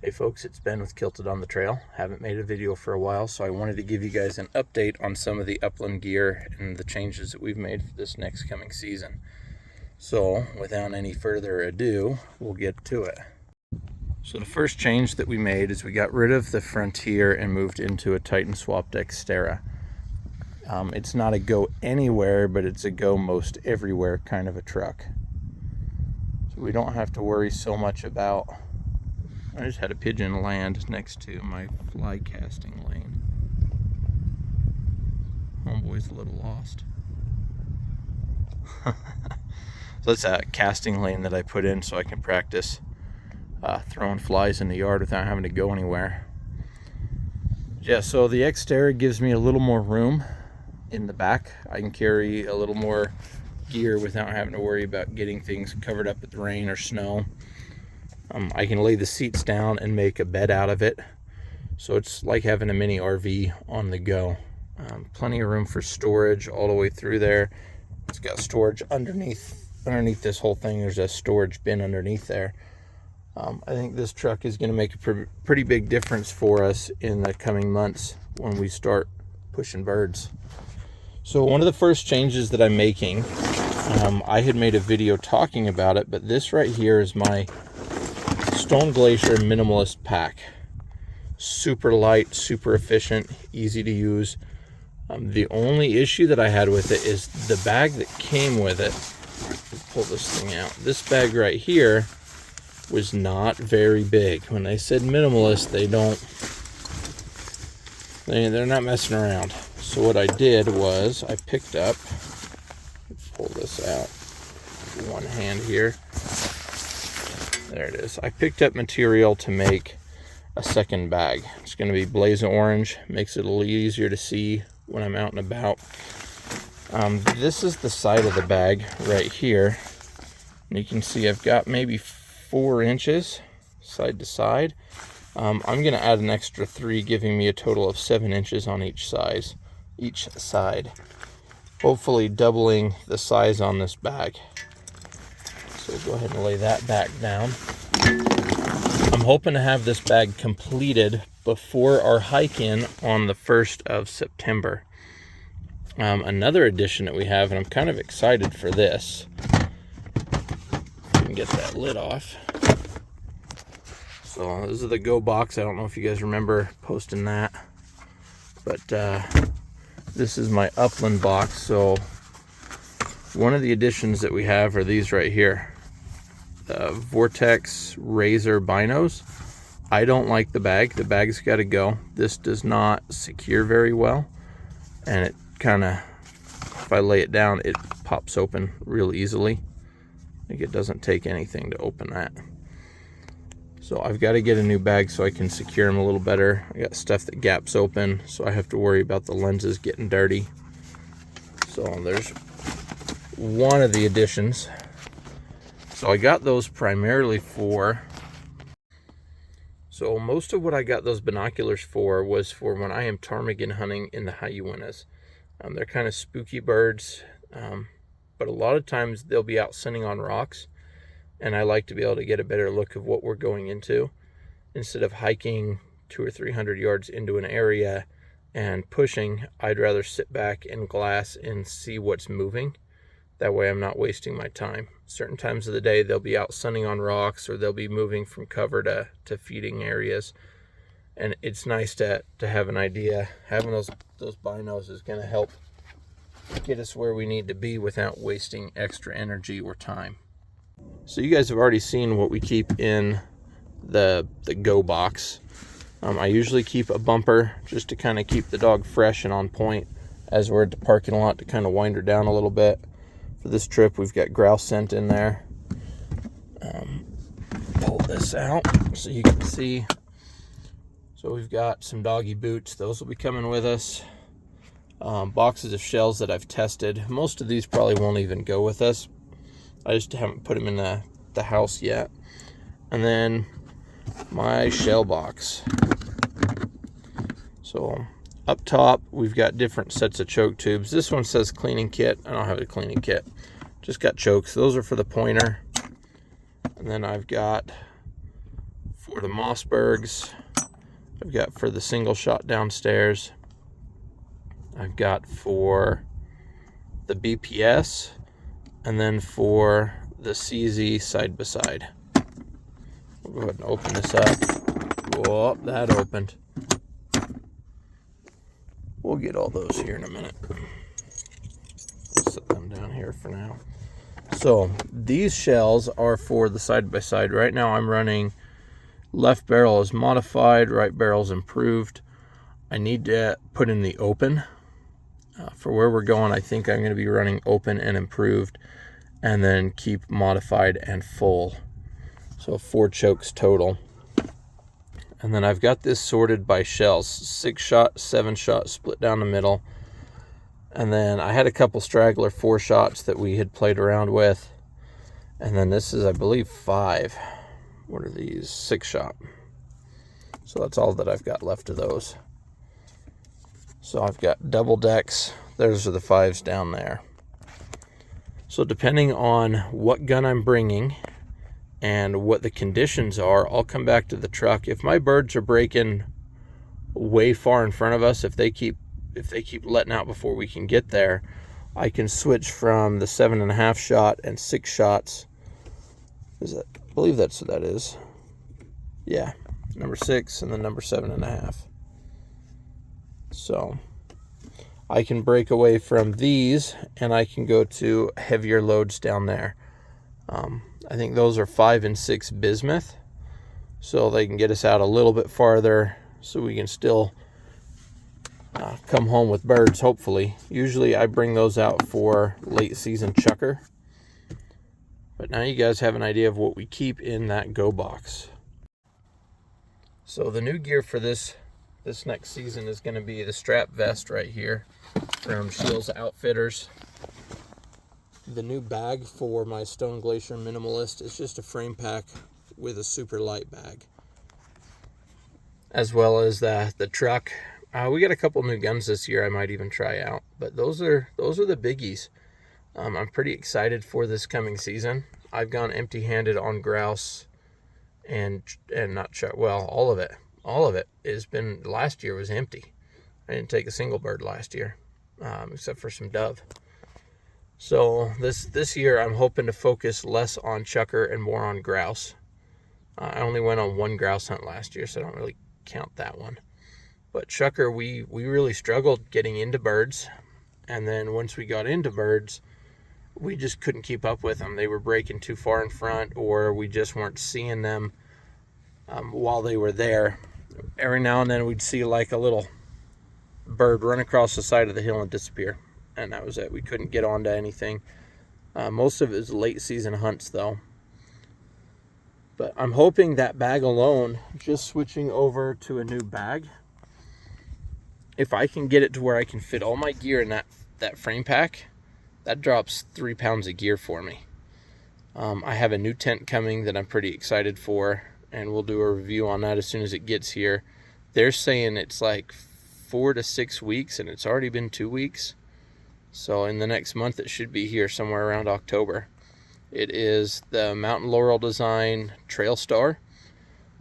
Hey folks, it's Ben with Kilted on the Trail. Haven't made a video for a while, so I wanted to give you guys an update on some of the upland gear and the changes that we've made for this next coming season. So without any further ado, we'll get to it. So the first change that we made is we got rid of the Frontier and moved into a Titan swapped Xterra. It's not a go anywhere, but it's a go most everywhere kind of a truck. So we don't have to worry so much about... I just had a pigeon land next to my fly casting lane. Homeboy's a little lost. So that's a casting lane that I put in so I can practice throwing flies in the yard without having to go anywhere. Yeah, so the Xterra gives me a little more room in the back. I can carry a little more gear without having to worry about getting things covered up with rain or snow. I can lay the seats down and make a bed out of it. So it's like having a mini RV on the go. Plenty of room for storage all the way through there. It's got storage underneath this whole thing. There's a storage bin underneath there. I think this truck is going to make a pretty big difference for us in the coming months when we start pushing birds. So one of the first changes that I'm making, I had made a video talking about it, but this right here is my Stone Glacier minimalist pack. Super light, super efficient, easy to use. The only issue that I had with it is the bag that came with it. Let's pull this thing out. This bag right here was not very big. When they said minimalist, they're not messing around. So what I did was I picked up, let's pull this out, one hand here. There it is. I picked up material to make a second bag. It's going to be blaze orange. Makes it a little easier to see when I'm out and about. This is the side of the bag right here. And you can see I've got maybe 4 inches side to side. I'm going to add an extra 3, giving me a total of 7 inches on each side. Hopefully doubling the size on this bag. So go ahead and lay that back down. I'm hoping to have this bag completed before our hike-in on the 1st of September. Another addition that we have, and I'm kind of excited for this. Get that lid off. So this is the Go box. I don't know if you guys remember posting that, but this is my upland box. So one of the additions that we have are these right here. Vortex Razor binos. I don't like the bag. The bag's got to go. This does not secure very well, and it kind of, if I lay it down, it pops open real easily. I think it doesn't take anything to open that. So I've got to get a new bag so I can secure them a little better. I got stuff that gaps open, so I have to worry about the lenses getting dirty. So there's one of the additions. So I got those primarily for, so most of what I got those binoculars for was for when I am ptarmigan hunting in the Hyuinas. They're kind of spooky birds, but a lot of times they'll be out sitting on rocks, and I like to be able to get a better look of what we're going into. Instead of hiking 200 or 300 yards into an area and pushing, I'd rather sit back and glass and see what's moving. That way I'm not wasting my time. Certain times of the day they'll be out sunning on rocks, or they'll be moving from cover to feeding areas. And it's nice to have an idea. Having those binos is going to help get us where we need to be without wasting extra energy or time. So you guys have already seen what we keep in the Go box. I usually keep a bumper just to kind of keep the dog fresh and on point as we're at the parking lot, to kind of wind her down a little bit. For this trip, we've got grouse scent in there. Pull this out so you can see. So we've got some doggy boots. Those will be coming with us. Boxes of shells that I've tested. Most of these probably won't even go with us. I just haven't put them in the house yet. And then my shell box. So up top, we've got different sets of choke tubes. This one says cleaning kit. I don't have a cleaning kit. Just got chokes. Those are for the pointer. And then I've got For the Mossbergs, I've got for the single shot downstairs. I've got for the BPS, and then for the CZ side by side. We'll go ahead and open this up. Whoa, that opened. We'll get all those here in a minute. Set them down here for now. So these shells are for the side by side. Right now I'm running left barrel is modified, right barrel is improved. I need to put in the open. For where we're going, I think I'm going to be running open and improved, and then keep modified and full. So 4 chokes total. And then I've got this sorted by shells, 6 shot, 7 shot, split down the middle. And then I had a couple straggler 4 shots that we had played around with. And then this is, I believe, 5. What are these? 6 shot. So that's all that I've got left of those. So I've got double decks. Those are the 5s down there. So depending on what gun I'm bringing and what the conditions are, I'll come back to the truck. If my birds are breaking way far in front of us, if they keep letting out before we can get there, I can switch from the 7.5 shot and 6 shots. I believe that's what that is. Yeah, number 6 and then number 7.5. So I can break away from these and I can go to heavier loads down there. I think those are 5 and 6 bismuth, so they can get us out a little bit farther, so we can still come home with birds, hopefully. Usually I bring those out for late season chucker. But now you guys have an idea of what we keep in that go box. So the new gear for this next season is going to be the strap vest right here from Shields Outfitters. The new bag for my Stone Glacier Minimalist is just a frame pack with a super light bag. As well as the truck. We got a couple new guns this year I might even try out, but those are the biggies. I'm pretty excited for this coming season. I've gone empty-handed on grouse and not chuck. Well, all of it has been. Last year was empty. I didn't take a single bird last year, except for some dove. So this year I'm hoping to focus less on chucker and more on grouse. I only went on 1 grouse hunt last year, so I don't really count that one. But chucker, we really struggled getting into birds, and then once we got into birds, we just couldn't keep up with them. They were breaking too far in front, or we just weren't seeing them while they were there. Every now and then we'd see like a little bird run across the side of the hill and disappear, and that was it. We couldn't get onto anything. Most of it was late season hunts though. But I'm hoping that bag alone, just switching over to a new bag, if I can get it to where I can fit all my gear in that frame pack, that drops 3 pounds of gear for me. I have a new tent coming that I'm pretty excited for, and we'll do a review on that as soon as it gets here. They're saying it's like 4 to 6 weeks, and it's already been 2 weeks. So in the next month, it should be here somewhere around October. It is the Mountain Laurel Design Trail Star.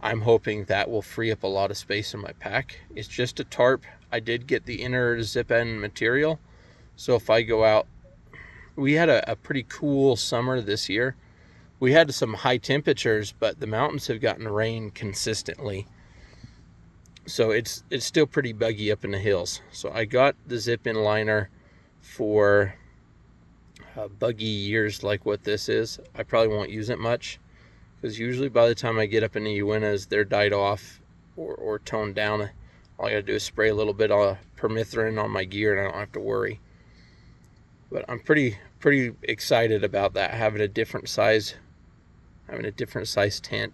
I'm hoping that will free up a lot of space in my pack. It's just a tarp. I did get the inner zip end material, so if I go out, we had a pretty cool summer this year. We had some high temperatures, but the mountains have gotten rain consistently, so it's still pretty buggy up in the hills. So I got the zip in liner for buggy years like what this is. I probably won't use it much, because usually by the time I get up in the Uintas, they're died off or toned down. All I gotta do is spray a little bit of permethrin on my gear, and I don't have to worry. But I'm pretty excited about that, having a different size tent.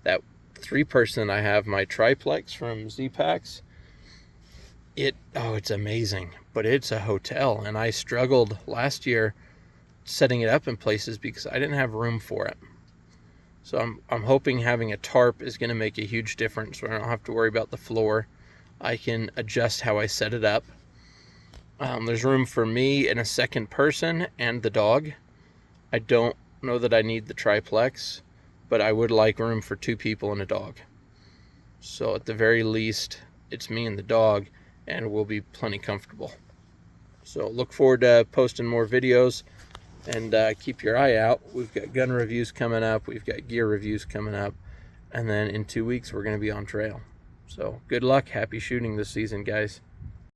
That 3-person I have, my triplex from Z-Packs, it's amazing, but it's a hotel, and I struggled last year setting it up in places because I didn't have room for it. So I'm hoping having a tarp is going to make a huge difference, where I don't have to worry about the floor. I can adjust how I set it up. There's room for me and a 2nd person and the dog. I don't know that I need the triplex. but I would like room for 2 people and a dog. So at the very least, it's me and the dog, and we'll be plenty comfortable. So look forward to posting more videos, and keep your eye out. We've got gun reviews coming up, we've got gear reviews coming up, and then in 2 weeks we're going to be on trail. So good luck, happy shooting this season, guys.